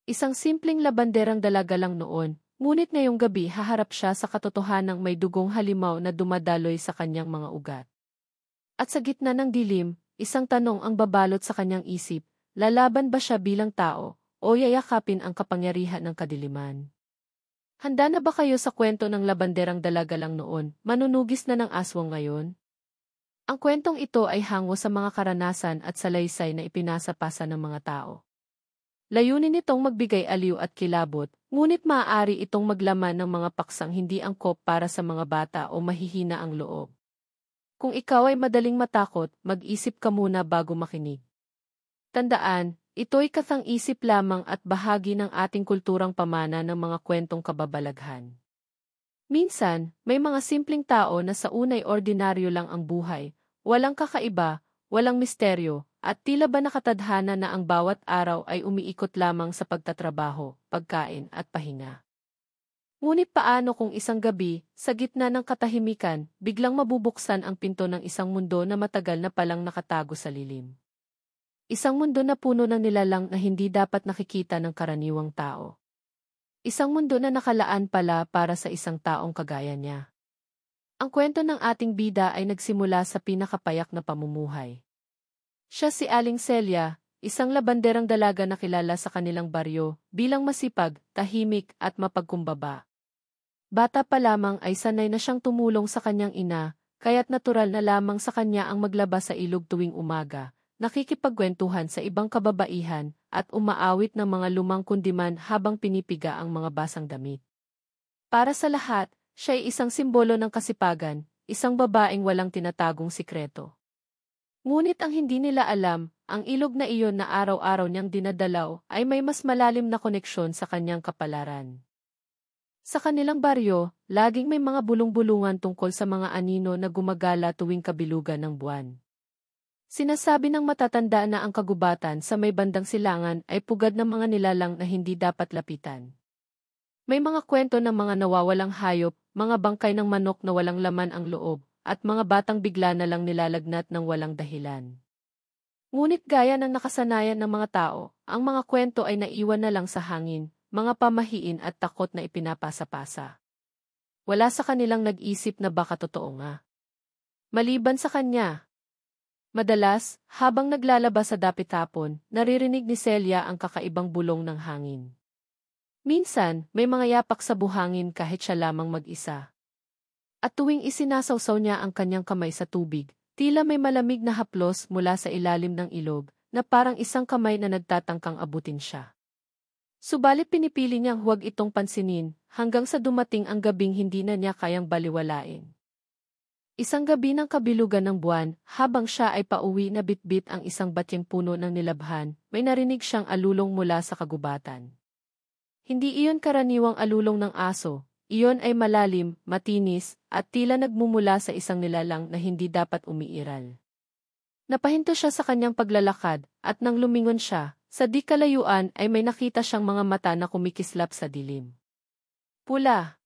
Isang simpleng labanderang dalaga lang noon, ngunit ngayong gabi haharap siya sa katotohanang may dugong halimaw na dumadaloy sa kanyang mga ugat. At sa gitna ng dilim, isang tanong ang babalot sa kanyang isip, lalaban ba siya bilang tao, o yayakapin ang kapangyarihan ng kadiliman? Handa na ba kayo sa kwento ng labanderang dalaga lang noon, manunugis na ng aswang ngayon? Ang kwentong ito ay hango sa mga karanasan at salaysay na ipinasa-pasa ng mga tao. Layunin nitong magbigay aliw at kilabot, ngunit maaari itong maglaman ng mga paksang hindi angkop para sa mga bata o mahihina ang loob. Kung ikaw ay madaling matakot, mag-isip ka muna bago makinig. Tandaan, ito'y kathang-isip lamang at bahagi ng ating kulturang pamana ng mga kwentong kababalaghan. Minsan, may mga simpleng tao na sa unay ordinaryo lang ang buhay, walang kakaiba, walang misteryo, at tila ba nakatadhana na ang bawat araw ay umiikot lamang sa pagtatrabaho, pagkain at pahinga. Ngunit paano kung isang gabi, sa gitna ng katahimikan, biglang mabubuksan ang pinto ng isang mundo na matagal na palang nakatago sa lilim? Isang mundo na puno ng nilalang na hindi dapat nakikita ng karaniwang tao. Isang mundo na nakalaan pala para sa isang taong kagaya niya. Ang kwento ng ating bida ay nagsimula sa pinakapayak na pamumuhay. Siya si Aling Celia, isang labanderang dalaga na kilala sa kanilang baryo bilang masipag, tahimik at mapagkumbaba. Bata pa lamang ay sanay na siyang tumulong sa kanyang ina, kaya't natural na lamang sa kanya ang maglaba sa ilog tuwing umaga, nakikipagkwentuhan sa ibang kababaihan, at umaawit ng mga lumang kundiman habang pinipiga ang mga basang damit. Para sa lahat, siya ay isang simbolo ng kasipagan, isang babaeng walang tinatagong sikreto. Ngunit ang hindi nila alam, ang ilog na iyon na araw-araw niyang dinadalaw ay may mas malalim na koneksyon sa kanyang kapalaran. Sa kanilang baryo, laging may mga bulong-bulungan tungkol sa mga anino na gumagala tuwing kabilugan ng buwan. Sinasabi ng matatanda na ang kagubatan sa may bandang silangan ay pugad ng mga nilalang na hindi dapat lapitan. May mga kwento ng mga nawawalang hayop, mga bangkay ng manok na walang laman ang loob, at mga batang bigla na lang nilalagnat ng walang dahilan. Ngunit gaya ng nakasanayan ng mga tao, ang mga kwento ay naiwan na lang sa hangin, mga pamahiin at takot na ipinapasa-pasa. Wala sa kanilang nag-isip na baka totoo nga. Maliban sa kanya. Madalas, habang naglalaba sa dapit-hapon, naririnig ni Celia ang kakaibang bulong ng hangin. Minsan, may mga yapak sa buhangin kahit siya lamang mag-isa. At tuwing isinasawsaw niya ang kanyang kamay sa tubig, tila may malamig na haplos mula sa ilalim ng ilog, na parang isang kamay na nagtatangkang abutin siya. Subalit pinipili niyang huwag itong pansinin, hanggang sa dumating ang gabing hindi na niya kayang baliwalain. Isang gabi ng kabilugan ng buwan, habang siya ay pauwi na bitbit ang isang batyeng puno ng nilabhan, may narinig siyang alulong mula sa kagubatan. Hindi iyon karaniwang alulong ng aso, iyon ay malalim, matinis, at tila nagmumula sa isang nilalang na hindi dapat umiiral. Napahinto siya sa kanyang paglalakad, at nang lumingon siya, sa di kalayuan ay may nakita siyang mga mata na kumikislap sa dilim. Pula,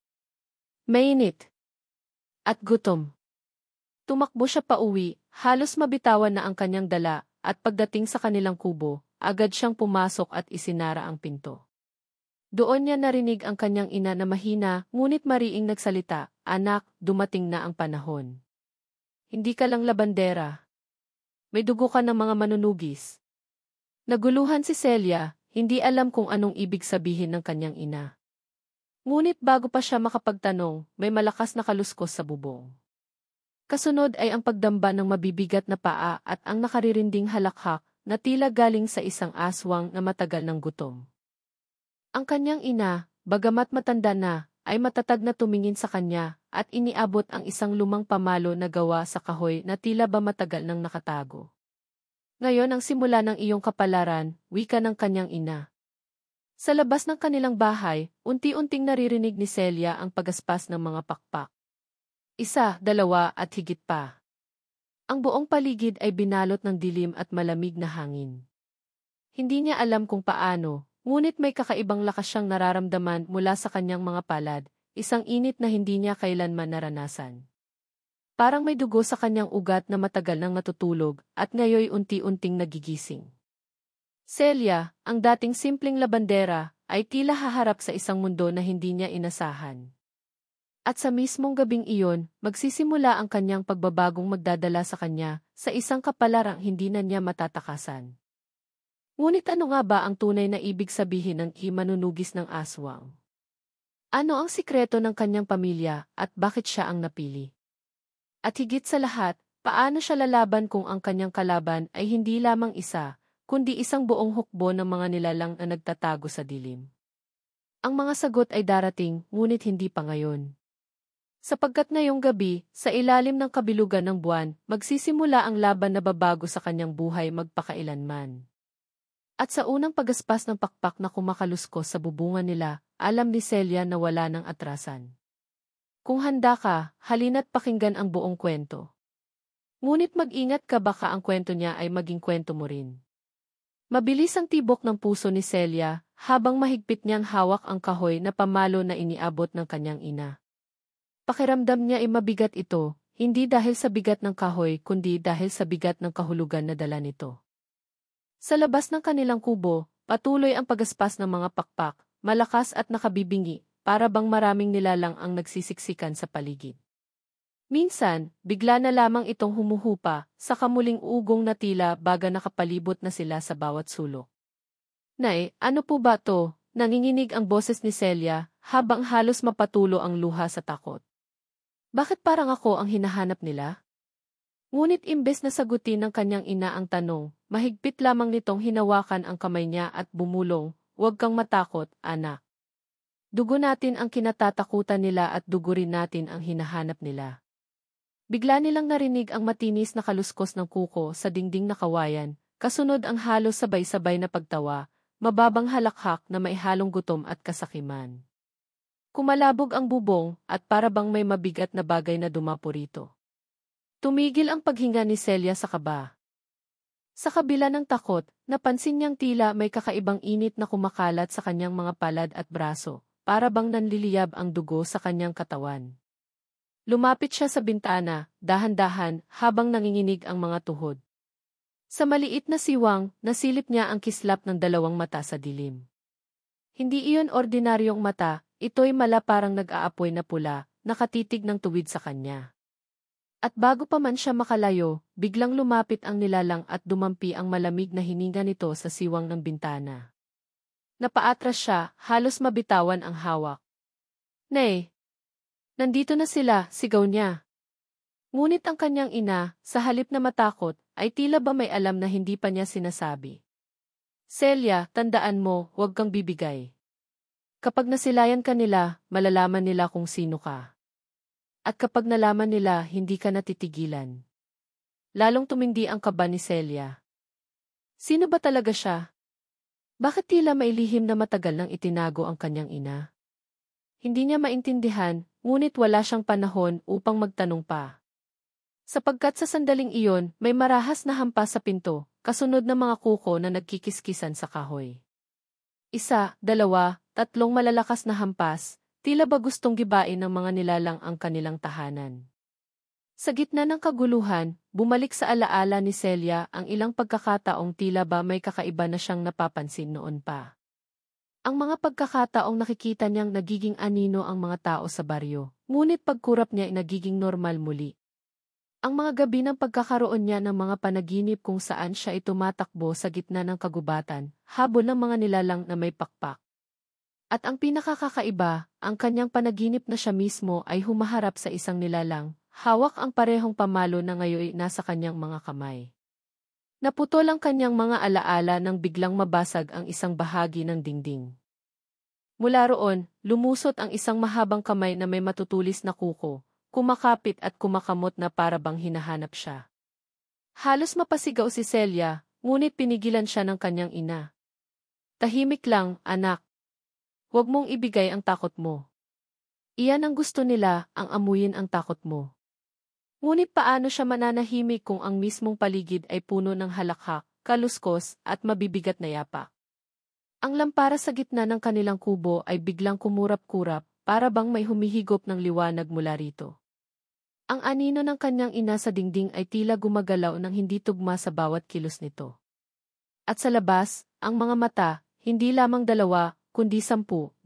mainit, at gutom. Tumakbo siya pauwi, halos mabitawan na ang kanyang dala, at pagdating sa kanilang kubo, agad siyang pumasok at isinara ang pinto. Doon niya narinig ang kanyang ina na mahina, ngunit mariing nagsalita, "Anak, dumating na ang panahon. Hindi ka lang labandera. May dugo ka ng mga manunugis." Naguluhan si Celia, hindi alam kung anong ibig sabihin ng kanyang ina. Ngunit bago pa siya makapagtanong, may malakas na kaluskos sa bubong. Kasunod ay ang pagdamba ng mabibigat na paa at ang nakaririnding halakhak na tila galing sa isang aswang na matagal ng gutom. Ang kanyang ina, bagamat matanda na, ay matatag na tumingin sa kanya at iniabot ang isang lumang pamalo na gawa sa kahoy na tila ba matagal nang nakatago. Ngayon ang simula ng iyong kapalaran, wika ng kanyang ina. Sa labas ng kanilang bahay, unti-unting naririnig ni Celia ang pagaspas ng mga pakpak. Isa, dalawa at higit pa. Ang buong paligid ay binalot ng dilim at malamig na hangin. Hindi niya alam kung paano, ngunit may kakaibang lakas siyang nararamdaman mula sa kanyang mga palad, isang init na hindi niya kailanman naranasan. Parang may dugo sa kanyang ugat na matagal nang natutulog at ngayoy unti-unting nagigising. Celia, ang dating simpleng labandera, ay tila haharap sa isang mundo na hindi niya inasahan. At sa mismong gabing iyon, magsisimula ang kanyang pagbabagong magdadala sa kanya sa isang kapalarang hindi na niya matatakasan. Ngunit ano nga ba ang tunay na ibig sabihin ng manunugis ng aswang? Ano ang sikreto ng kanyang pamilya at bakit siya ang napili? At higit sa lahat, paano siya lalaban kung ang kanyang kalaban ay hindi lamang isa, kundi isang buong hukbo ng mga nilalang na nagtatago sa dilim? Ang mga sagot ay darating, ngunit hindi pa ngayon. Sapagkat ngayong gabi, sa ilalim ng kabilugan ng buwan, magsisimula ang laban na babago sa kanyang buhay magpakailanman. At sa unang pagaspas ng pakpak na kumakaluskos sa bubungan nila, alam ni Celia na wala ng atrasan. Kung handa ka, halina't pakinggan ang buong kwento. Ngunit mag-ingat ka baka ang kwento niya ay maging kwento mo rin. Mabilis ang tibok ng puso ni Celia, habang mahigpit niyang hawak ang kahoy na pamalo na iniabot ng kanyang ina. Pakiramdam niya ay mabigat ito, hindi dahil sa bigat ng kahoy kundi dahil sa bigat ng kahulugan na dala nito. Sa labas ng kanilang kubo, patuloy ang pagaspas ng mga pakpak, malakas at nakabibingi, para bang maraming nilalang ang nagsisiksikan sa paligid. Minsan, bigla na lamang itong humuhupa, sa kamuling ugong na tila baga nakapalibot na sila sa bawat sulok. Nay, ano po ba to? Nanginginig ang boses ni Celia, habang halos mapatulo ang luha sa takot. Bakit parang ako ang hinahanap nila? Ngunit imbes na sagutin ng kanyang ina ang tanong, mahigpit lamang nitong hinawakan ang kamay niya at bumulong, "Huwag kang matakot, anak. Dugo natin ang kinatatakutan nila at dugo rin natin ang hinahanap nila." Bigla nilang narinig ang matinis na kaluskos ng kuko sa dingding na kawayan, kasunod ang halos sabay-sabay na pagtawa, mababang halakhak na may halong gutom at kasakiman. Kumalabog ang bubong at para bang may mabigat na bagay na dumapo rito. Tumigil ang paghinga ni Celia sa kaba. Sa kabila ng takot, napansin niyang tila may kakaibang init na kumakalat sa kanyang mga palad at braso, para bang nanliliyab ang dugo sa kanyang katawan. Lumapit siya sa bintana, dahan-dahan, habang nanginginig ang mga tuhod. Sa maliit na siwang, nasilip niya ang kislap ng dalawang mata sa dilim. Hindi iyon ordinaryong mata, ito'y mala parang nag-aapoy na pula, nakatitig ng tuwid sa kanya. At bago pa man siya makalayo, biglang lumapit ang nilalang at dumampi ang malamig na hininga nito sa siwang ng bintana. Napaatras siya, halos mabitawan ang hawak. "Nay! Nandito na sila," sigaw niya. Ngunit ang kanyang ina, sa halip na matakot, ay tila ba may alam na hindi pa niya sinasabi. "Celia, tandaan mo, huwag kang bibigay. Kapag nasilayan ka nila, malalaman nila kung sino ka. At kapag nalaman nila, hindi ka natitigilan." Lalong tumindi ang kaba ni Celia. Sino ba talaga siya? Bakit tila may lihim na matagal nang itinago ang kanyang ina? Hindi niya maintindihan, ngunit wala siyang panahon upang magtanong pa. Sapagkat sa sandaling iyon, may marahas na hampas sa pinto, kasunod ng mga kuko na nagkikiskisan sa kahoy. Isa, dalawa, tatlong malalakas na hampas, tila ba gustong gibain ng mga nilalang ang kanilang tahanan. Sa gitna ng kaguluhan, bumalik sa alaala ni Celia ang ilang pagkakataong tila ba may kakaiba na siyang napapansin noon pa. Ang mga pagkakataong nakikita niyang nagiging anino ang mga tao sa baryo, ngunit pagkurap niya ay nagiging normal muli. Ang mga gabi ng pagkakaroon niya ng mga panaginip kung saan siya ay tumatakbo sa gitna ng kagubatan, habol ng mga nilalang na may pakpak. At ang pinakakakaiba, ang kanyang panaginip na siya mismo ay humaharap sa isang nilalang, hawak ang parehong pamalo na ngayon nasa kanyang mga kamay. Naputol ang kanyang mga alaala nang biglang mabasag ang isang bahagi ng dingding. Mula roon, lumusot ang isang mahabang kamay na may matutulis na kuko, kumakapit at kumakamot na para bang hinahanap siya. Halos mapasigaw si Celia, ngunit pinigilan siya ng kanyang ina. "Tahimik lang, anak. Huwag mong ibigay ang takot mo. Iyan ang gusto nila, ang amuyin ang takot mo." Ngunit paano siya mananahimik kung ang mismong paligid ay puno ng halakhak, kaluskos, at mabibigat na yapak? Ang lampara sa gitna ng kanilang kubo ay biglang kumurap-kurap, para bang may humihigop ng liwanag mula rito. Ang anino ng kanyang ina sa dingding ay tila gumagalaw ng hindi tugma sa bawat kilos nito. At sa labas, ang mga mata, hindi lamang 2, kundi 10, 20,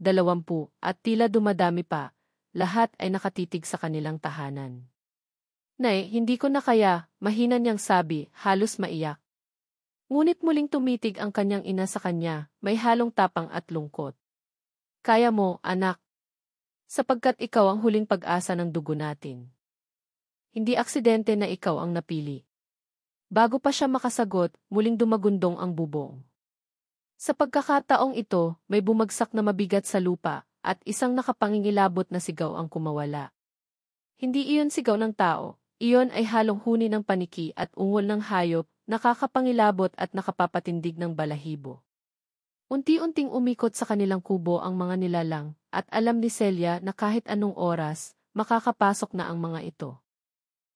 at tila dumadami pa, lahat ay nakatitig sa kanilang tahanan. Nay, hindi ko na kaya, mahina niyang sabi, halos maiyak. Ngunit muling tumitig ang kanyang ina sa kanya, may halong tapang at lungkot. Kaya mo, anak. Sapagkat ikaw ang huling pag-asa ng dugo natin. Hindi aksidente na ikaw ang napili. Bago pa siya makasagot, muling dumagundong ang bubong. Sa pagkakataong ito, may bumagsak na mabigat sa lupa, at isang nakapangingilabot na sigaw ang kumawala. Hindi iyon sigaw ng tao, iyon ay halong huni ng paniki at ungol ng hayop, nakakapangilabot at nakapapatindig ng balahibo. Unti-unting umikot sa kanilang kubo ang mga nilalang, at alam ni Celia na kahit anong oras, makakapasok na ang mga ito.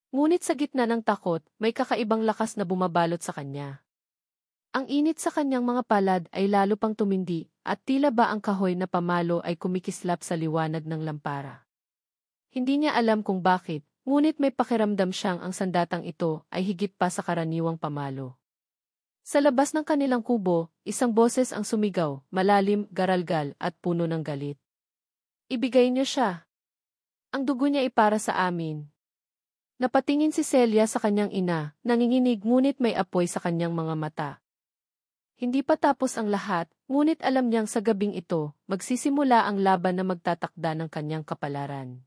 Ngunit sa gitna ng takot, may kakaibang lakas na bumabalot sa kanya. Ang init sa kanyang mga palad ay lalo pang tumindi, at tila ba ang kahoy na pamalo ay kumikislap sa liwanag ng lampara. Hindi niya alam kung bakit, ngunit may pakiramdam siyang ang sandatang ito ay higit pa sa karaniwang pamalo. Sa labas ng kanilang kubo, isang boses ang sumigaw, malalim, garalgal, at puno ng galit. Ibigay niyo siya. Ang dugo niya ay para sa amin. Napatingin si Celia sa kanyang ina, nanginginig ngunit may apoy sa kanyang mga mata. Hindi pa tapos ang lahat, ngunit alam niyang sa gabing ito, magsisimula ang laban na magtatakda ng kanyang kapalaran.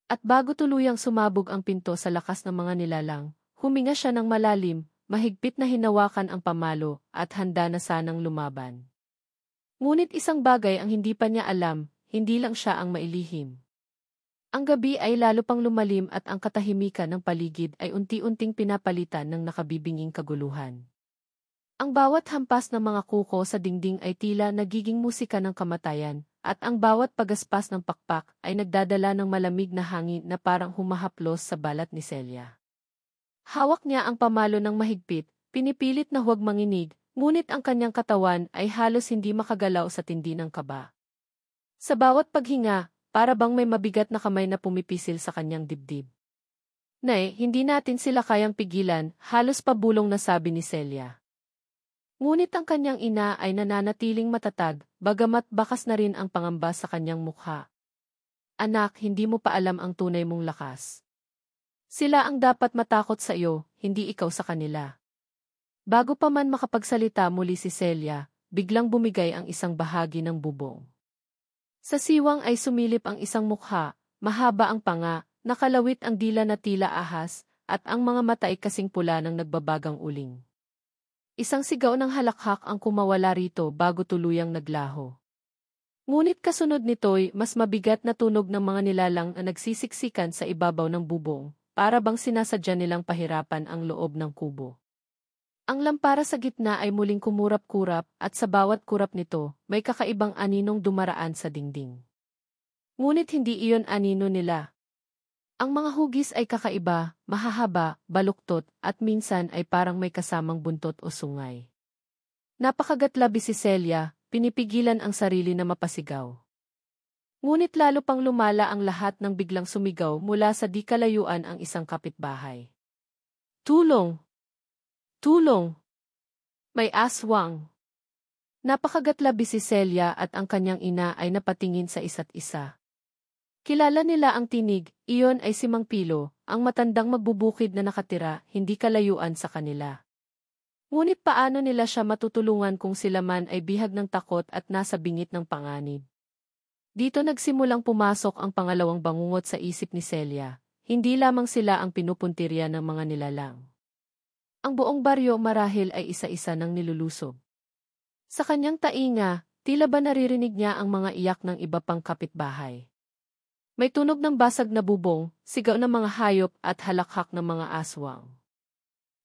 At bago tuluyang sumabog ang pinto sa lakas ng mga nilalang, huminga siya ng malalim, mahigpit na hinawakan ang pamalo, at handa na sanang lumaban. Ngunit isang bagay ang hindi pa niya alam, hindi lang siya ang mailihim. Ang gabi ay lalo pang lumalim at ang katahimikan ng paligid ay unti-unting pinapalitan ng nakabibinging kaguluhan. Ang bawat hampas ng mga kuko sa dingding ay tila nagiging musika ng kamatayan, at ang bawat pagaspas ng pakpak ay nagdadala ng malamig na hangin na parang humahaplos sa balat ni Celia. Hawak niya ang pamalo ng mahigpit, pinipilit na huwag manginig, ngunit ang kanyang katawan ay halos hindi makagalaw sa tindi ng kaba. Sa bawat paghinga, para bang may mabigat na kamay na pumipisil sa kanyang dibdib. Nay, hindi natin sila kayang pigilan, halos pabulong na sabi ni Celia. Ngunit ang kanyang ina ay nananatiling matatag, bagamat bakas na rin ang pangamba sa kanyang mukha. Anak, hindi mo pa alam ang tunay mong lakas. Sila ang dapat matakot sa iyo, hindi ikaw sa kanila. Bago pa man makapagsalita muli si Celia, biglang bumigay ang isang bahagi ng bubong. Sa siwang ay sumilip ang isang mukha, mahaba ang panga, nakalawit ang dila na tila ahas, at ang mga mata ay kasing pula ng nagbabagang uling. Isang sigaw ng halakhak ang kumawala rito bago tuluyang naglaho. Ngunit kasunod nito'y mas mabigat na tunog ng mga nilalang na nagsisiksikan sa ibabaw ng bubong, para bang sinasadya nilang pahirapan ang loob ng kubo. Ang lampara sa gitna ay muling kumurap-kurap at sa bawat kurap nito, may kakaibang aninong dumaraan sa dingding. Ngunit hindi iyon anino nila. Ang mga hugis ay kakaiba, mahahaba, baluktot, at minsan ay parang may kasamang buntot o sungay. Napakagatlabi si Celia, pinipigilan ang sarili na mapasigaw. Ngunit lalo pang lumala ang lahat nang biglang sumigaw mula sa di kalayuan ang isang kapitbahay. Tulong! Tulong! May aswang! Napakagatlabi si Celia at ang kanyang ina ay napatingin sa isa't isa. Kilala nila ang tinig, iyon ay si Mang Pilo, ang matandang magbubukid na nakatira, hindi kalayuan sa kanila. Ngunit paano nila siya matutulungan kung sila man ay bihag ng takot at nasa bingit ng panganib? Dito nagsimulang pumasok ang pangalawang bangungot sa isip ni Celia, hindi lamang sila ang pinupuntirya ng mga nilalang. Ang buong baryo marahil ay isa-isa ng nilulusob. Sa kanyang tainga, tila ba naririnig niya ang mga iyak ng iba pang kapitbahay. May tunog ng basag na bubong, sigaw ng mga hayop at halakhak ng mga aswang.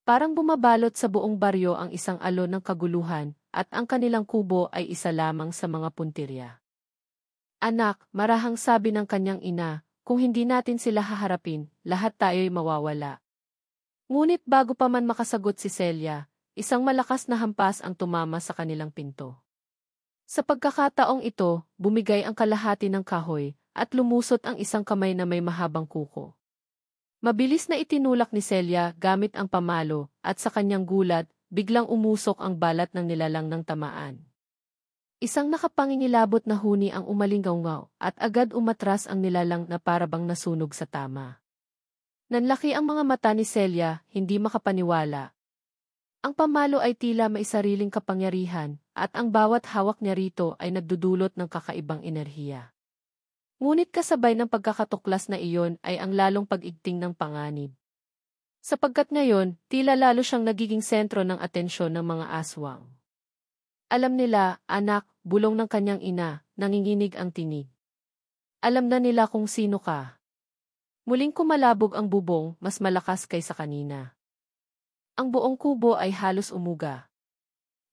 Parang bumabalot sa buong baryo ang isang alon ng kaguluhan at ang kanilang kubo ay isa lamang sa mga puntirya. Anak, marahang sabi ng kanyang ina, kung hindi natin sila haharapin, lahat tayo'y mawawala. Ngunit bago pa man makasagot si Celia, isang malakas na hampas ang tumama sa kanilang pinto. Sa pagkakataong ito, bumigay ang kalahati ng kahoy, at lumusot ang isang kamay na may mahabang kuko. Mabilis na itinulak ni Celia gamit ang pamalo, at sa kanyang gulat, biglang umusok ang balat ng nilalang ng tamaan. Isang nakapangingilabot na huni ang umalingaw at agad umatras ang nilalang na parabang nasunog sa tama. Nanlaki ang mga mata ni Celia, hindi makapaniwala. Ang pamalo ay tila may sariling kapangyarihan, at ang bawat hawak niya rito ay nagdudulot ng kakaibang enerhiya. Ngunit kasabay ng pagkakatuklas na iyon ay ang lalong pag-igting ng panganib. Sapagkat ngayon, tila lalo siyang nagiging sentro ng atensyon ng mga aswang. Alam nila, anak, bulong ng kanyang ina, nanginginig ang tinig. Alam na nila kung sino ka. Muling kumalabog ang bubong, mas malakas kaysa kanina. Ang buong kubo ay halos umuga.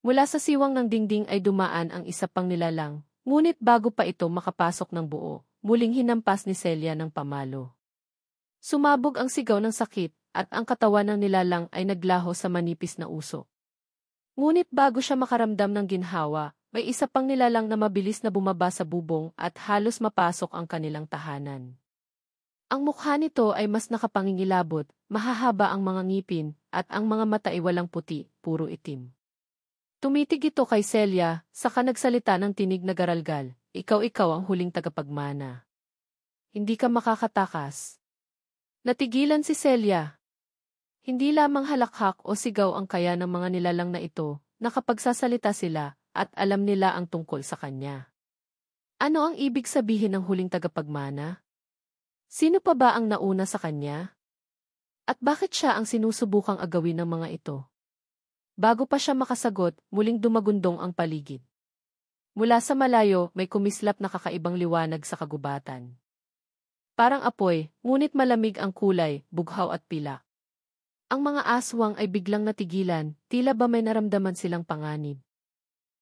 Mula sa siwang ng dingding ay dumaan ang isa pang nilalang, ngunit bago pa ito makapasok ng buo, muling hinampas ni Celia ng pamalo. Sumabog ang sigaw ng sakit, at ang katawan ng nilalang ay naglaho sa manipis na usok. Ngunit bago siya makaramdam ng ginhawa, may isa pang nilalang na mabilis na bumaba sa bubong at halos mapasok ang kanilang tahanan. Ang mukha nito ay mas nakapangingilabot, mahahaba ang mga ngipin, at ang mga mata ay walang puti, puro itim. Tumitig ito kay Celia, saka nagsalita ng tinig na garalgal, ikaw ang huling tagapagmana. Hindi ka makakatakas. Natigilan si Celia. Hindi lamang halakhak o sigaw ang kaya ng mga nilalang na ito, nakapagsasalita sila, at alam nila ang tungkol sa kanya. Ano ang ibig sabihin ng huling tagapagmana? Sino pa ba ang nauna sa kanya? At bakit siya ang sinusubukang agawin ng mga ito? Bago pa siya makasagot, muling dumagundong ang paligid. Mula sa malayo, may kumislap na kakaibang liwanag sa kagubatan. Parang apoy, ngunit malamig ang kulay, bughaw at pilak. Ang mga aswang ay biglang natigilan, tila ba may naramdaman silang panganib.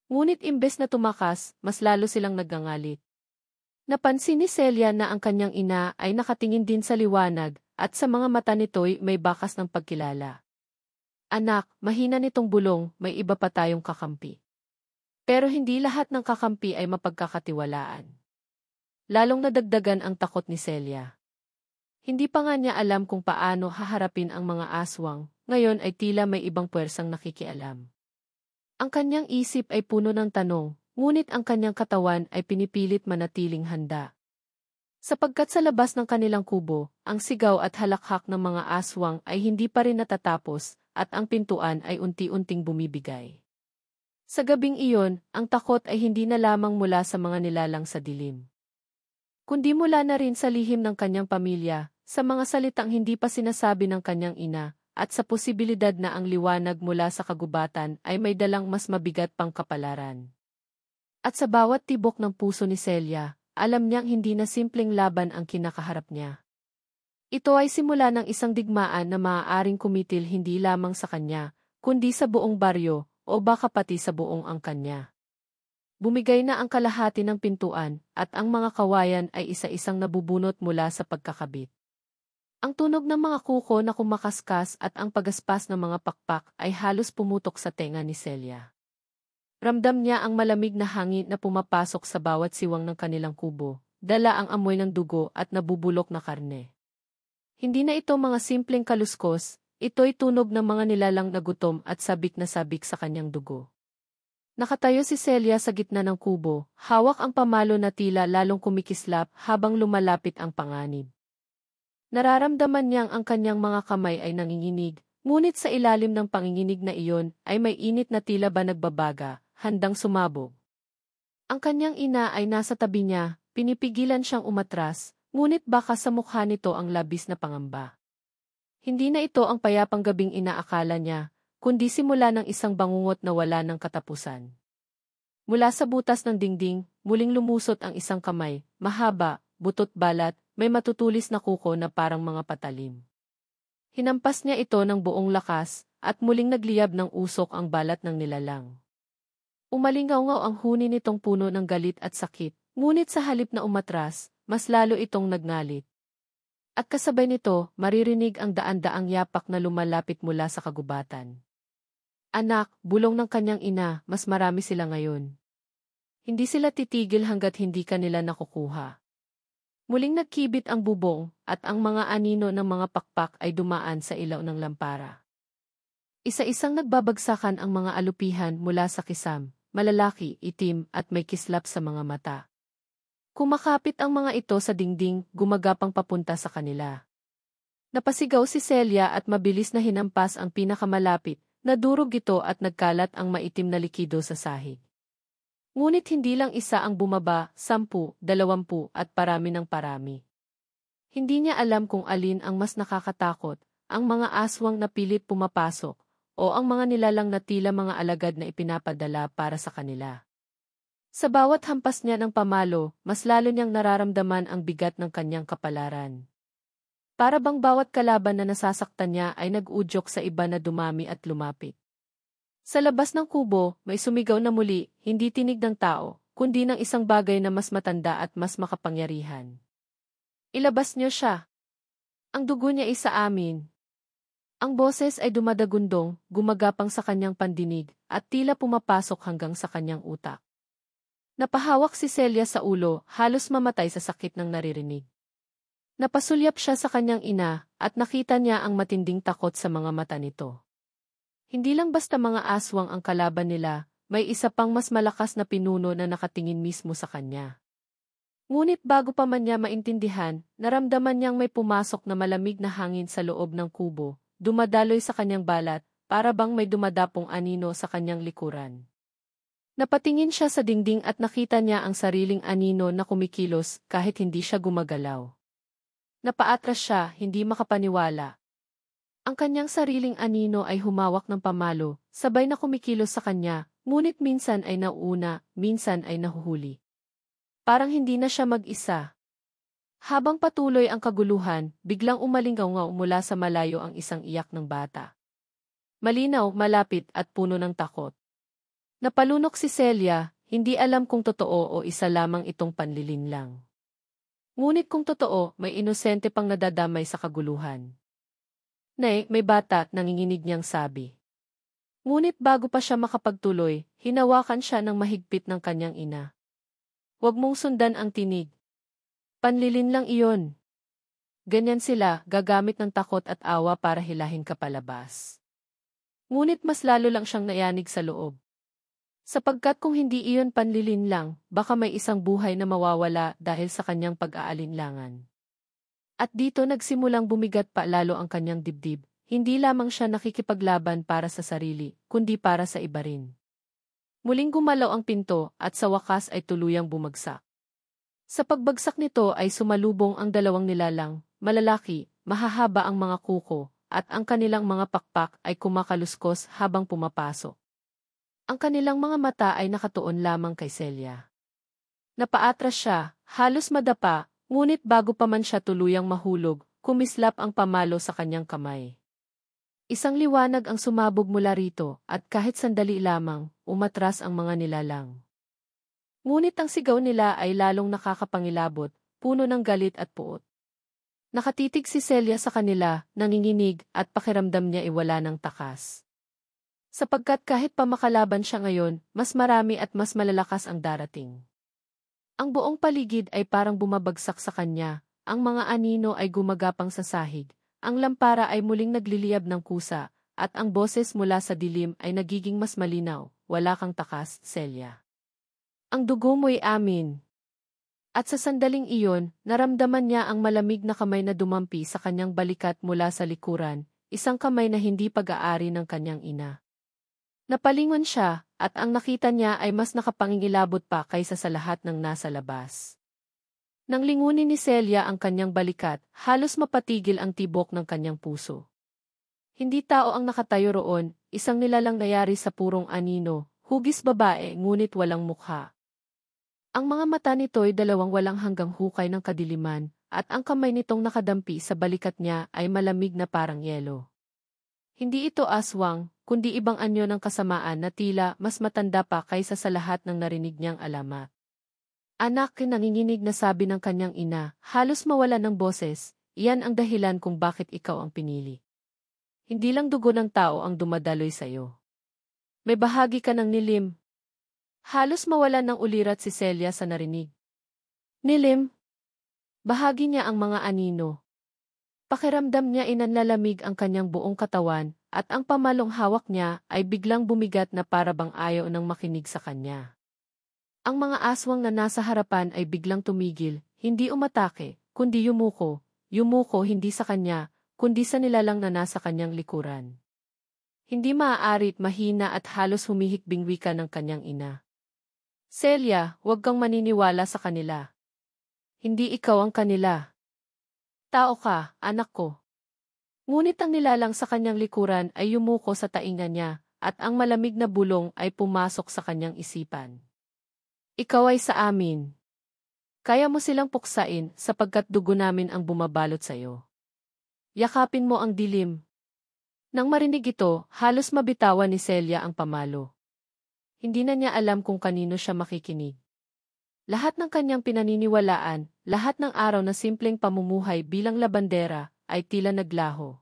Ngunit imbes na tumakas, mas lalo silang nagngangalit. Napansin ni Celia na ang kanyang ina ay nakatingin din sa liwanag, at sa mga mata nito'y may bakas ng pagkilala. Anak, mahina nitong bulong, may iba pa tayong kakampi. Pero hindi lahat ng kakampi ay mapagkakatiwalaan. Lalong nadagdagan ang takot ni Celia. Hindi pa nga niya alam kung paano haharapin ang mga aswang, ngayon ay tila may ibang puwersang nakikialam. Ang kanyang isip ay puno ng tanong, ngunit ang kanyang katawan ay pinipilit manatiling handa. Sapagkat sa labas ng kanilang kubo, ang sigaw at halakhak ng mga aswang ay hindi pa rin natatapos, at ang pintuan ay unti-unting bumibigay. Sa gabing iyon, ang takot ay hindi na lamang mula sa mga nilalang sa dilim, kundi mula na rin sa lihim ng kanyang pamilya, sa mga salitang hindi pa sinasabi ng kanyang ina, at sa posibilidad na ang liwanag mula sa kagubatan ay may dalang mas mabigat pang kapalaran. At sa bawat tibok ng puso ni Celia, alam niyang hindi na simpleng laban ang kinakaharap niya. Ito ay simula ng isang digmaan na maaaring kumitil hindi lamang sa kanya, kundi sa buong baryo, o baka pati sa buong angkan niya. Bumigay na ang kalahati ng pintuan, at ang mga kawayan ay isa-isang nabubunot mula sa pagkakabit. Ang tunog ng mga kuko na kumakaskas at ang pagaspas ng mga pakpak ay halos pumutok sa tenga ni Celia. Ramdam niya ang malamig na hangin na pumapasok sa bawat siwang ng kanilang kubo, dala ang amoy ng dugo at nabubulok na karne. Hindi na ito mga simpleng kaluskos, ito'y tunog ng mga nilalang na gutom at sabik na sabik sa kanyang dugo. Nakatayo si Celia sa gitna ng kubo, hawak ang pamalo na tila lalong kumikislap habang lumalapit ang panganib. Nararamdaman niyang ang kanyang mga kamay ay nanginginig, ngunit sa ilalim ng panginginig na iyon ay may init na tila ba nagbabaga, handang sumabog. Ang kanyang ina ay nasa tabi niya, pinipigilan siyang umatras, ngunit baka sa mukha nito ang labis na pangamba. Hindi na ito ang payapang gabing inaakala niya, kundi simula ng isang bangungot na wala ng katapusan. Mula sa butas ng dingding, muling lumusot ang isang kamay, mahaba, butot balat, may matutulis na kuko na parang mga patalim. Hinampas niya ito ng buong lakas, at muling nagliyab ng usok ang balat ng nilalang. Umalingaw-ngaw ang huni nitong puno ng galit at sakit, ngunit sa halip na umatras, mas lalo itong nagngalit. At kasabay nito, maririnig ang daan-daang yapak na lumalapit mula sa kagubatan. Anak, bulong ng kanyang ina, mas marami sila ngayon. Hindi sila titigil hanggat hindi ka nila nakukuha. Muling nagkibit ang bubong, at ang mga anino ng mga pakpak ay dumaan sa ilaw ng lampara. Isa-isang nagbabagsakan ang mga alupihan mula sa kisam, malalaki, itim at may kislap sa mga mata. Kumakapit ang mga ito sa dingding, gumagapang papunta sa kanila. Napasigaw si Celia at mabilis na hinampas ang pinakamalapit, nadurog ito at nagkalat ang maitim na likido sa sahig. Ngunit hindi lang isa ang bumaba, 10, 20 at parami ng parami. Hindi niya alam kung alin ang mas nakakatakot, ang mga aswang na pilit pumapasok, o ang mga nilalang na tila mga alagad na ipinapadala para sa kanila. Sa bawat hampas niya ng pamalo, mas lalo niyang nararamdaman ang bigat ng kanyang kapalaran. Para bang bawat kalaban na nasasaktan niya ay nag-udyok sa iba na dumami at lumapit. Sa labas ng kubo, may sumigaw na muli, hindi tinig ng tao, kundi ng isang bagay na mas matanda at mas makapangyarihan. Ilabas niyo siya. Ang dugo niya ay sa amin. Ang boses ay dumadagundong, gumagapang sa kanyang pandinig, at tila pumapasok hanggang sa kanyang utak. Napahawak si Celia sa ulo, halos mamatay sa sakit ng naririnig. Napasulyap siya sa kanyang ina, at nakita niya ang matinding takot sa mga mata nito. Hindi lang basta mga aswang ang kalaban nila, may isa pang mas malakas na pinuno na nakatingin mismo sa kanya. Ngunit bago pa man niya maintindihan, naramdaman niyang may pumasok na malamig na hangin sa loob ng kubo, dumadaloy sa kanyang balat, para bang may dumadapong anino sa kanyang likuran. Napatingin siya sa dingding at nakita niya ang sariling anino na kumikilos kahit hindi siya gumagalaw. Napaatras siya, hindi makapaniwala. Ang kanyang sariling anino ay humawak ng pamalo, sabay na kumikilos sa kanya, ngunit minsan ay nauuna, minsan ay nahuhuli. Parang hindi na siya mag-isa. Habang patuloy ang kaguluhan, biglang umalingaw-ngaw mula sa malayo ang isang iyak ng bata. Malinaw, malapit at puno ng takot. Napalunok si Celia, hindi alam kung totoo o isa lamang itong panlilinlang. Ngunit kung totoo, may inosente pang nadadamay sa kaguluhan. Nay, may bata, nanginginig niyang sabi. Ngunit bago pa siya makapagtuloy, hinawakan siya ng mahigpit ng kanyang ina. Huwag mong sundan ang tinig. Panlilin lang iyon. Ganyan sila, gagamit ng takot at awa para hilahin ka palabas. Ngunit mas lalo lang siyang nayanig sa loob. Sapagkat kung hindi iyon panlilin lang, baka may isang buhay na mawawala dahil sa kanyang pag-aalinlangan. At dito nagsimulang bumigat pa lalo ang kanyang dibdib, hindi lamang siya nakikipaglaban para sa sarili, kundi para sa iba rin. Muling gumalaw ang pinto at sa wakas ay tuluyang bumagsak. Sa pagbagsak nito ay sumalubong ang dalawang nilalang, malalaki, mahahaba ang mga kuko, at ang kanilang mga pakpak ay kumakaluskos habang pumapasok. Ang kanilang mga mata ay nakatuon lamang kay Celia. Napaatras siya, halos madapa, ngunit bago pa man siya tuluyang mahulog, kumislap ang pamalo sa kanyang kamay. Isang liwanag ang sumabog mula rito, at kahit sandali lamang, umatras ang mga nilalang. Ngunit ang sigaw nila ay lalong nakakapangilabot, puno ng galit at puot. Nakatitig si Celia sa kanila, nanginginig, at pakiramdam niya ay wala ng takas. Sapagkat kahit pa makalaban siya ngayon, mas marami at mas malalakas ang darating. Ang buong paligid ay parang bumabagsak sa kanya, ang mga anino ay gumagapang sa sahig, ang lampara ay muling nagliliyab ng kusa, at ang boses mula sa dilim ay nagiging mas malinaw, wala kang takas, Celia. Ang dugo mo'y amin. At sa sandaling iyon, naramdaman niya ang malamig na kamay na dumampi sa kanyang balikat mula sa likuran, isang kamay na hindi pag-aari ng kanyang ina. Napalingon siya, at ang nakita niya ay mas nakapangingilabot pa kaysa sa lahat ng nasa labas. Nang lingunin ni Celia ang kanyang balikat, halos mapatigil ang tibok ng kanyang puso. Hindi tao ang nakatayo roon, isang nilalang nayari sa purong anino, hugis babae ngunit walang mukha. Ang mga mata nito'y dalawang walang hanggang hukay ng kadiliman, at ang kamay nitong nakadampi sa balikat niya ay malamig na parang yelo. Hindi ito aswang, kundi ibang anyo ng kasamaan na tila mas matanda pa kaysa sa lahat ng narinig niyang alamat. Anak, nanginginig na sabi ng kanyang ina, halos mawala ng boses, iyan ang dahilan kung bakit ikaw ang pinili. Hindi lang dugo ng tao ang dumadaloy sa'yo. May bahagi ka ng nilim. Halos mawalan ng ulirat si Celia sa narinig. Nilim? Bahagi niya ang mga anino. Pakiramdam niya inanlalamig ang kanyang buong katawan, at ang pamalong hawak niya ay biglang bumigat na para bang ayaw nang makinig sa kanya. Ang mga aswang na nasa harapan ay biglang tumigil, hindi umatake, kundi yumuko hindi sa kanya, kundi sa nilalang na nasa kanyang likuran. Hindi maaarit mahina at halos humihikbing wika ng kanyang ina. Celia, huwag kang maniniwala sa kanila. Hindi ikaw ang kanila. Tao ka, anak ko. Ngunit ang nilalang sa kanyang likuran ay yumuko sa tainga niya, at ang malamig na bulong ay pumasok sa kanyang isipan. Ikaw ay sa amin. Kaya mo silang puksain sapagkat dugo namin ang bumabalot sa iyo. Yakapin mo ang dilim. Nang marinig ito, halos mabitawan ni Celia ang pamalo. Hindi na niya alam kung kanino siya makikinig. Lahat ng kanyang pinaniniwalaan, lahat ng araw na simpleng pamumuhay bilang labandera, ay tila naglaho.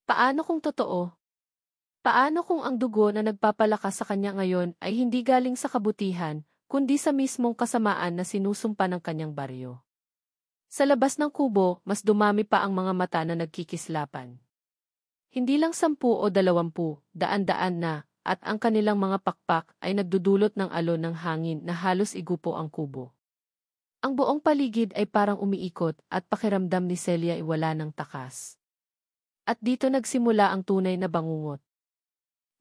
Paano kung totoo? Paano kung ang dugo na nagpapalakas sa kanya ngayon ay hindi galing sa kabutihan, kundi sa mismong kasamaan na sinusumpa ng kanyang baryo? Sa labas ng kubo, mas dumami pa ang mga mata na nagkikislapan. Hindi lang 10 o 20, daan-daan na, at ang kanilang mga pakpak ay nagdudulot ng alon ng hangin na halos igupo ang kubo. Ang buong paligid ay parang umiikot at pakiramdam ni Celia ay wala ng takas. At dito nagsimula ang tunay na bangungot.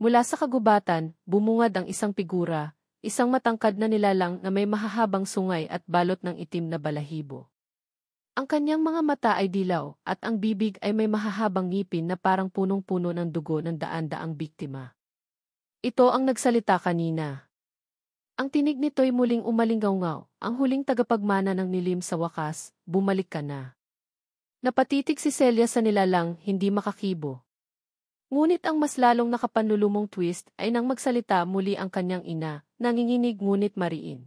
Mula sa kagubatan, bumungad ang isang figura, isang matangkad na nilalang na may mahahabang sungay at balot ng itim na balahibo. Ang kanyang mga mata ay dilaw at ang bibig ay may mahahabang ngipin na parang punong-puno ng dugo ng daan-daang biktima. Ito ang nagsalita kanina. Ang tinig nito'y muling umalingaw-ngaw, ang huling tagapagmana ng nilim sa wakas, bumalik ka na. Napatitig si Celia sa nilalang, hindi makakibo. Ngunit ang mas lalong nakapanlulumong twist ay nang magsalita muli ang kanyang ina, nanginginig ngunit mariin.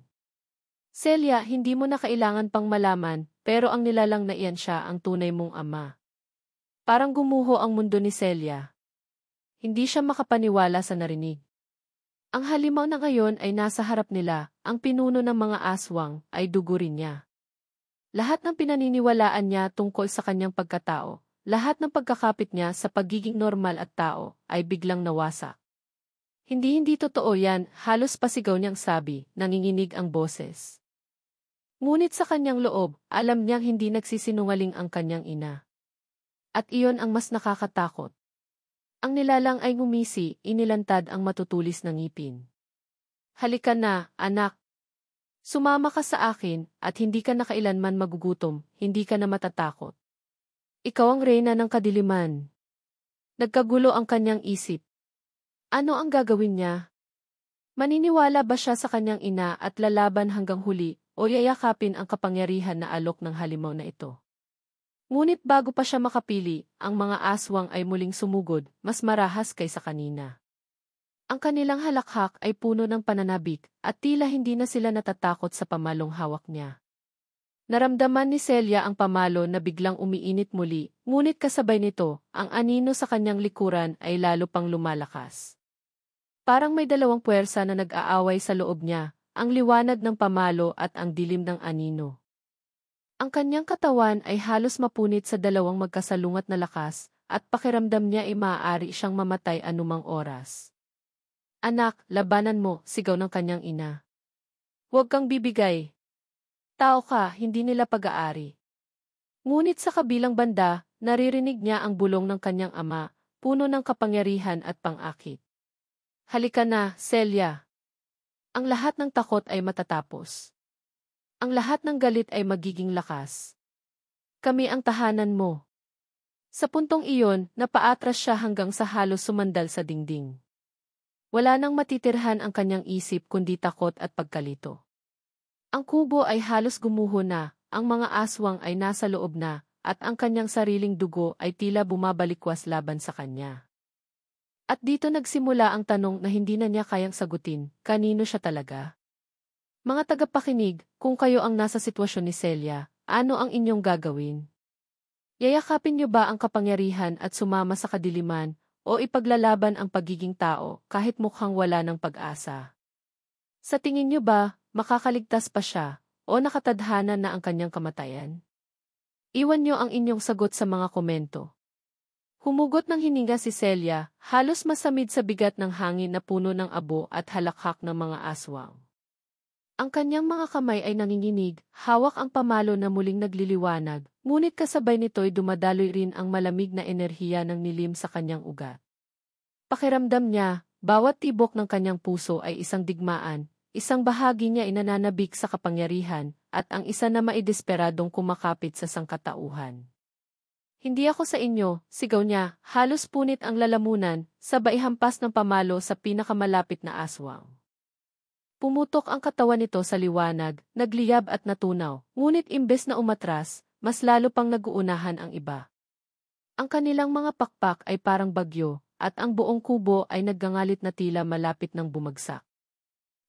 Celia, hindi mo na kailangan pang malaman, pero ang nilalang na iyan siya ang tunay mong ama. Parang gumuho ang mundo ni Celia. Hindi siya makapaniwala sa narinig. Ang halimaw na ngayon ay nasa harap nila, ang pinuno ng mga aswang ay dugo rin niya. Lahat ng pinaniniwalaan niya tungkol sa kanyang pagkatao, lahat ng pagkakapit niya sa pagiging normal at tao, ay biglang nawasak. Hindi totoo yan, halos pasigaw niyang sabi, nanginginig ang boses. Ngunit sa kanyang loob, alam niyang hindi nagsisinungaling ang kanyang ina. At iyon ang mas nakakatakot. Ang nilalang ay ngumisi, inilantad ang matutulis na ngipin. Halika na, anak. Sumama ka sa akin, at hindi ka na kailanman magugutom, hindi ka na matatakot. Ikaw ang reyna ng kadiliman. Nagkagulo ang kanyang isip. Ano ang gagawin niya? Maniniwala ba siya sa kanyang ina at lalaban hanggang huli, o yayakapin ang kapangyarihan na alok ng halimaw na ito? Ngunit bago pa siya makapili, ang mga aswang ay muling sumugod, mas marahas kaysa kanina. Ang kanilang halakhak ay puno ng pananabik, at tila hindi na sila natatakot sa pamalong hawak niya. Naramdaman ni Celia ang pamalo na biglang umiinit muli, ngunit kasabay nito, ang anino sa kanyang likuran ay lalo pang lumalakas. Parang may dalawang puwersa na nag-aaway sa loob niya, ang liwanag ng pamalo at ang dilim ng anino. Ang kanyang katawan ay halos mapunit sa dalawang magkasalungat na lakas, at pakiramdam niya ay maaari siyang mamatay anumang oras. Anak, labanan mo, sigaw ng kanyang ina. Huwag kang bibigay. Tao ka, hindi nila pag-aari. Ngunit sa kabilang banda, naririnig niya ang bulong ng kanyang ama, puno ng kapangyarihan at pang-akit. Halika na, Celia. Ang lahat ng takot ay matatapos. Ang lahat ng galit ay magiging lakas. Kami ang tahanan mo. Sa puntong iyon, napaatras siya hanggang sa halos sumandal sa dingding. Wala nang matitirhan ang kanyang isip kundi takot at pagkalito. Ang kubo ay halos gumuho na, ang mga aswang ay nasa loob na, at ang kanyang sariling dugo ay tila bumabalikwas laban sa kanya. At dito nagsimula ang tanong na hindi na niya kayang sagutin, kanino siya talaga? Mga tagapakinig, kung kayo ang nasa sitwasyon ni Celia, ano ang inyong gagawin? Yayakapin niyo ba ang kapangyarihan at sumama sa kadiliman, o ipaglalaban ang pagiging tao kahit mukhang wala ng pag-asa? Sa tingin niyo ba, makakaligtas pa siya, o nakatadhana na ang kanyang kamatayan? Iwan niyo ang inyong sagot sa mga komento. Humugot ng hininga si Celia, halos masamid sa bigat ng hangin na puno ng abo at halakhak ng mga aswang. Ang kanyang mga kamay ay nanginginig, hawak ang pamalo na muling nagliliwanag, ngunit kasabay nito'y dumadaloy rin ang malamig na enerhiya ng nilim sa kanyang ugat. Pakiramdam niya, bawat tibok ng kanyang puso ay isang digmaan, isang bahagi niya ay nananabik sa kapangyarihan, at ang isa na maidesperadong kumakapit sa sangkatauhan. Hindi ako sa inyo, sigaw niya, halos punit ang lalamunan, sabay hampas ng pamalo sa pinakamalapit na aswang. Pumutok ang katawan nito sa liwanag, nagliyab at natunaw, ngunit imbes na umatras, mas lalo pang naguunahan ang iba. Ang kanilang mga pakpak ay parang bagyo, at ang buong kubo ay naggangalit na tila malapit ng bumagsak.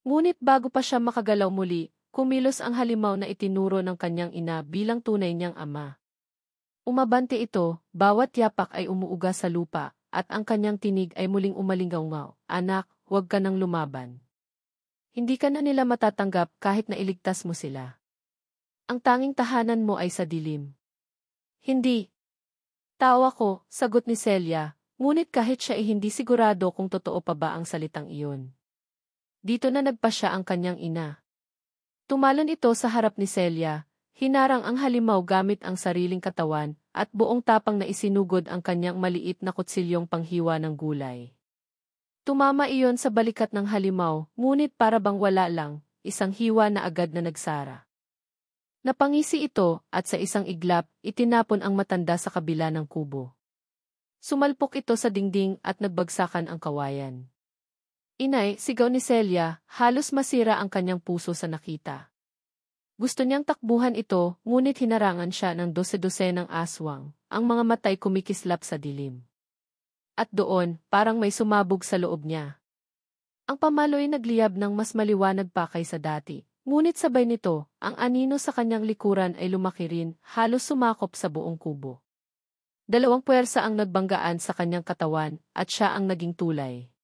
Ngunit bago pa siya makagalaw muli, kumilos ang halimaw na itinuro ng kanyang ina bilang tunay niyang ama. Umabante ito, bawat yapak ay umuuga sa lupa, at ang kanyang tinig ay muling umalingaw-ngaw. Anak, huwag ka nang lumaban. Hindi ka na nila matatanggap kahit na iligtas mo sila. Ang tanging tahanan mo ay sa dilim. Hindi. Tawa ko, sagot ni Celia, ngunit kahit siya ay hindi sigurado kung totoo pa ba ang salitang iyon. Dito na nagpasya ang kanyang ina. Tumalon ito sa harap ni Celia, hinarang ang halimaw gamit ang sariling katawan, at buong tapang na isinugod ang kanyang maliit na kutsilyong panghiwa ng gulay. Tumama iyon sa balikat ng halimaw, ngunit para bang wala lang, isang hiwa na agad na nagsara. Napangisi ito, at sa isang iglap, itinapon ang matanda sa kabila ng kubo. Sumalpok ito sa dingding at nagbagsakan ang kawayan. Inay, sigaw ni Celia, halos masira ang kanyang puso sa nakita. Gusto niyang takbuhan ito, ngunit hinarangan siya ng dose-dosenang aswang, ang mga matay kumikislap sa dilim. At doon, parang may sumabog sa loob niya. Ang pamalo'y nagliyab ng mas maliwanag pa kaysa dati, ngunit sabay nito, ang anino sa kanyang likuran ay lumaki rin, halos sumakop sa buong kubo. Dalawang puwersa ang nagbanggaan sa kanyang katawan, at siya ang naging tulay.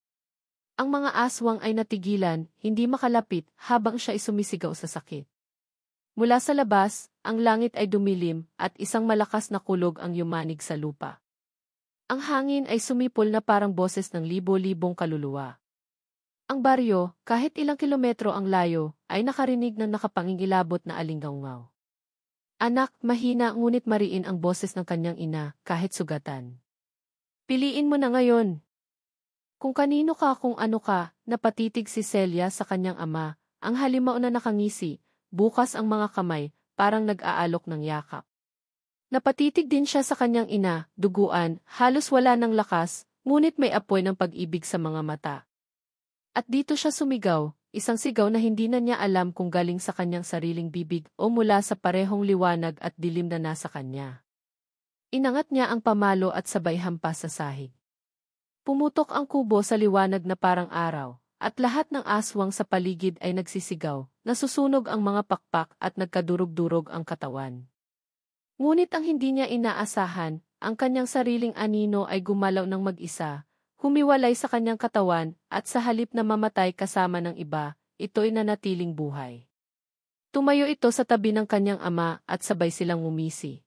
Ang mga aswang ay natigilan, hindi makalapit, habang siya ay sumisigaw sa sakit. Mula sa labas, ang langit ay dumilim, at isang malakas na kulog ang yumanig sa lupa. Ang hangin ay sumipol na parang boses ng libo-libong kaluluwa. Ang baryo, kahit ilang kilometro ang layo, ay nakarinig ng nakapangingilabot na alingawngaw. Anak, mahina ngunit mariin ang boses ng kanyang ina, kahit sugatan. Piliin mo na ngayon. Kung kanino ka kung ano ka, napatitig si Celia sa kanyang ama, ang halimaw na nakangisi, bukas ang mga kamay, parang nag-aalok ng yakap. Napatitig din siya sa kanyang ina, duguan, halos wala ng lakas, ngunit may apoy ng pag-ibig sa mga mata. At dito siya sumigaw, isang sigaw na hindi na niya alam kung galing sa kanyang sariling bibig o mula sa parehong liwanag at dilim na nasa kanya. Inangat niya ang pamalo at sabay hampas sa sahig. Pumutok ang kubo sa liwanag na parang araw, at lahat ng aswang sa paligid ay nagsisigaw, nasusunog ang mga pakpak at nagkadurog-durog ang katawan. Ngunit ang hindi niya inaasahan, ang kanyang sariling anino ay gumalaw ng mag-isa, humiwalay sa kanyang katawan, at sa halip na mamatay kasama ng iba, ito'y nanatiling buhay. Tumayo ito sa tabi ng kanyang ama at sabay silang ngumisi.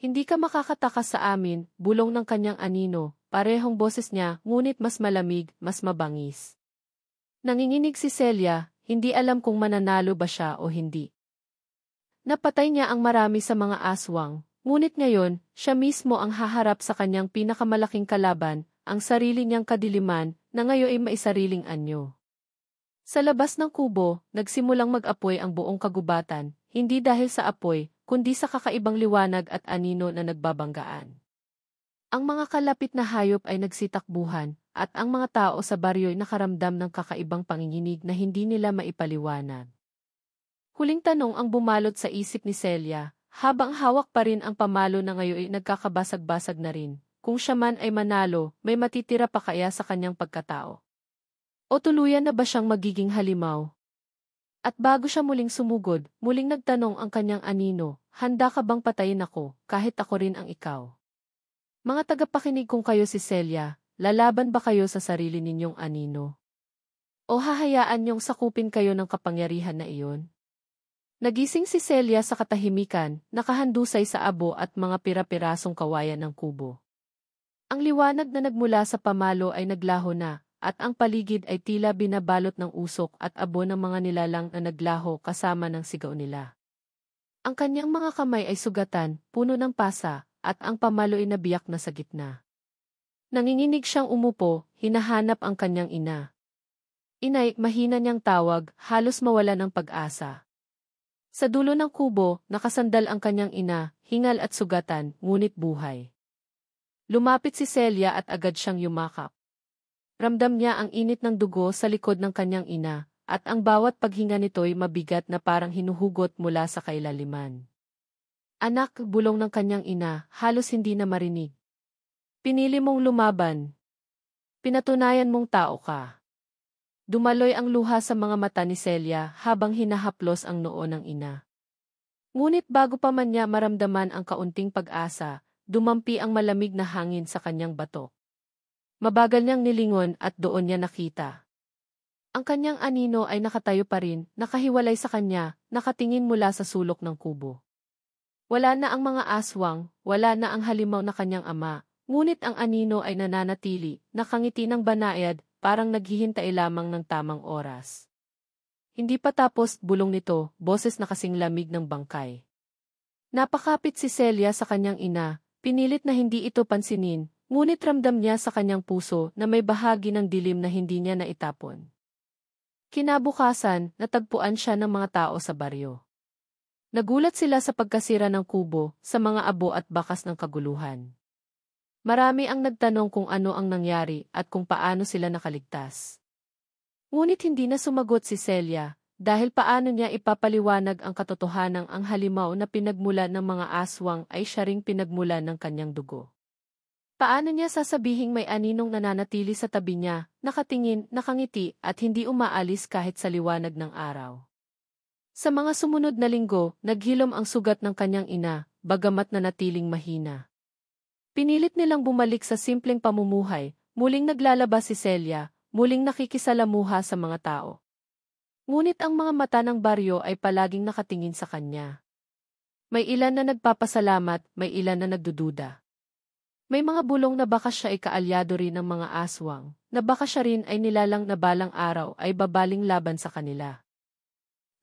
Hindi ka makakatakas sa amin, bulong ng kanyang anino, parehong boses niya, ngunit mas malamig, mas mabangis. Nanginginig si Celia, hindi alam kung mananalo ba siya o hindi. Napatay niya ang marami sa mga aswang, ngunit ngayon, siya mismo ang haharap sa kanyang pinakamalaking kalaban, ang sarili niyang kadiliman, na ngayon ay maisariling anyo. Sa labas ng kubo, nagsimulang mag-apoy ang buong kagubatan, hindi dahil sa apoy, kundi sa kakaibang liwanag at anino na nagbabanggaan. Ang mga kalapit na hayop ay nagsitakbuhan, at ang mga tao sa baryo'y nakaramdam ng kakaibang panginginig na hindi nila maipaliwanag. Huling tanong ang bumalot sa isip ni Celia, habang hawak pa rin ang pamalo na ngayon ay nagkakabasag-basag na rin. Kung siya man ay manalo, may matitira pa kaya sa kanyang pagkatao? O tuluyan na ba siyang magiging halimaw? At bago siya muling sumugod, muling nagtanong ang kanyang anino, handa ka bang patayin ako, kahit ako rin ang ikaw? Mga tagapakinig kung kayo si Celia, lalaban ba kayo sa sarili ninyong anino? O hahayaan niyong sakupin kayo ng kapangyarihan na iyon? Nagising si Celia sa katahimikan, nakahandusay sa abo at mga pira-pirasong kawayan ng kubo. Ang liwanag na nagmula sa pamalo ay naglaho na, at ang paligid ay tila binabalot ng usok at abo ng mga nilalang na naglaho kasama ng sigaw nila. Ang kanyang mga kamay ay sugatan, puno ng pasa, at ang pamalo ay nabiyak na sa gitna. Nanginginig siyang umupo, hinahanap ang kanyang ina. Inay, mahina niyang tawag, halos mawala ng pag-asa. Sa dulo ng kubo, nakasandal ang kanyang ina, hingal at sugatan, ngunit buhay. Lumapit si Celia at agad siyang yumakap. Ramdam niya ang init ng dugo sa likod ng kanyang ina, at ang bawat paghinga nito'y mabigat na parang hinuhugot mula sa kailaliman. Anak, bulong ng kanyang ina, halos hindi na marinig. Pinili mong lumaban. Pinatunayan mong tao ka. Dumaloy ang luha sa mga mata ni Celia habang hinahaplos ang noo ng ina. Ngunit bago pa man niya maramdaman ang kaunting pag-asa, dumampi ang malamig na hangin sa kanyang batok. Mabagal niyang nilingon at doon niya nakita. Ang kanyang anino ay nakatayo pa rin, nakahiwalay sa kanya, nakatingin mula sa sulok ng kubo. Wala na ang mga aswang, wala na ang halimaw na kanyang ama, ngunit ang anino ay nananatili, nakangiti ng banayad, parang naghihintay lamang ng tamang oras. Hindi pa tapos, bulong nito, boses na kasing lamig ng bangkay. Napakapit si Celia sa kanyang ina, pinilit na hindi ito pansinin, ngunit ramdam niya sa kanyang puso na may bahagi ng dilim na hindi niya naitapon. Kinabukasan, natagpuan siya ng mga tao sa baryo. Nagulat sila sa pagkasira ng kubo, sa mga abo at bakas ng kaguluhan. Marami ang nagtanong kung ano ang nangyari at kung paano sila nakaligtas. Ngunit hindi na sumagot si Celia, dahil paano niya ipapaliwanag ang katotohanang ang halimaw na pinagmulan ng mga aswang ay siya ring pinagmulan ng kanyang dugo. Paano niya sasabihing may aninong nananatili sa tabi niya, nakatingin, nakangiti at hindi umaalis kahit sa liwanag ng araw? Sa mga sumunod na linggo, naghilom ang sugat ng kanyang ina, bagamat nanatiling mahina. Pinilit nilang bumalik sa simpleng pamumuhay, muling naglalabas si Celia, muling nakikisalamuha sa mga tao. Ngunit ang mga mata ng baryo ay palaging nakatingin sa kanya. May ilan na nagpapasalamat, may ilan na nagdududa. May mga bulong na baka siya ay kaalyado rin ng mga aswang, na baka siya rin ay nilalang na balang araw ay babaling laban sa kanila.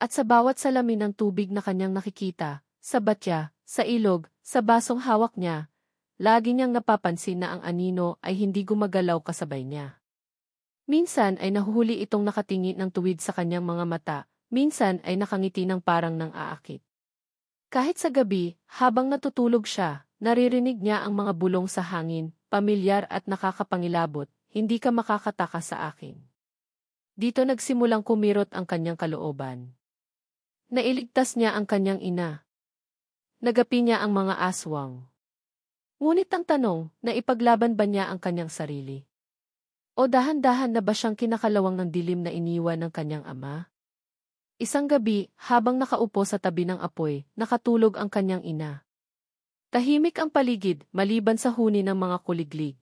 At sa bawat salamin ng tubig na kanyang nakikita, sa batya, sa ilog, sa basong hawak niya, lagi niyang napapansin na ang anino ay hindi gumagalaw kasabay niya. Minsan ay nahuhuli itong nakatingin ng tuwid sa kanyang mga mata, minsan ay nakangiti ng parang nang aakit. Kahit sa gabi, habang natutulog siya, naririnig niya ang mga bulong sa hangin, pamilyar at nakakapangilabot, hindi ka makakataka sa akin. Dito nagsimulang kumirot ang kanyang kalooban. Nailigtas niya ang kanyang ina. Nagapi niya ang mga aswang. Ngunit ang tanong, naipaglaban ba niya ang kanyang sarili? O dahan-dahan na ba siyang kinakalawang ng dilim na iniwan ng kanyang ama? Isang gabi, habang nakaupo sa tabi ng apoy, nakatulog ang kanyang ina. Tahimik ang paligid, maliban sa huni ng mga kuliglig.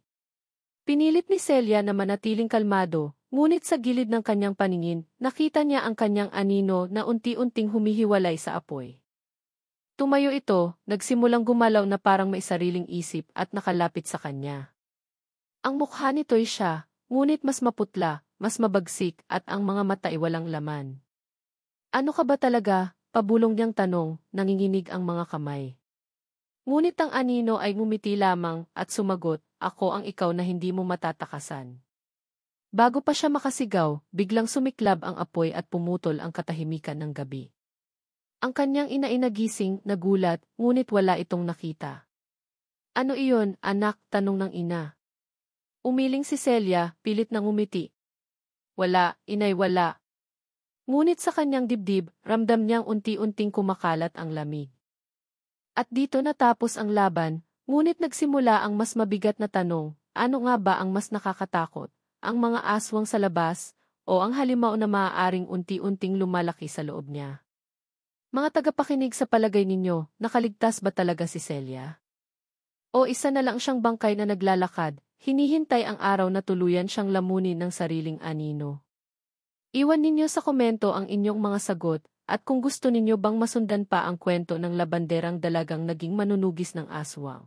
Pinilit ni Celia na manatiling kalmado, ngunit sa gilid ng kanyang paningin, nakita niya ang kanyang anino na unti-unting humihiwalay sa apoy. Tumayo ito, nagsimulang gumalaw na parang may sariling isip at nakalapit sa kanya. Ang mukha nito'y siya, ngunit mas maputla, mas mabagsik at ang mga mata ay walang laman. Ano ka ba talaga? Pabulong niyang tanong, nanginginig ang mga kamay. Ngunit ang anino ay ngumiti lamang at sumagot, ako ang ikaw na hindi mo matatakasan. Bago pa siya makasigaw, biglang sumiklab ang apoy at pumutol ang katahimikan ng gabi. Ang kanyang ina ay nagising, nagulat, ngunit wala itong nakita. Ano iyon, anak? Tanong ng ina. Umiling si Celia, pilit na ngumiti. Wala, inay, wala. Ngunit sa kanyang dibdib, ramdam niyang unti-unting kumakalat ang lamig. At dito natapos ang laban, ngunit nagsimula ang mas mabigat na tanong, ano nga ba ang mas nakakatakot, ang mga aswang sa labas, o ang halimaw na maaaring unti-unting lumalaki sa loob niya? Mga tagapakinig, sa palagay ninyo, nakaligtas ba talaga si Celia? O isa na lang siyang bangkay na naglalakad, hinihintay ang araw na tuluyan siyang lamunin ng sariling anino? Iwan ninyo sa komento ang inyong mga sagot, at kung gusto ninyo bang masundan pa ang kwento ng labanderang dalagang naging manunugis ng aswang.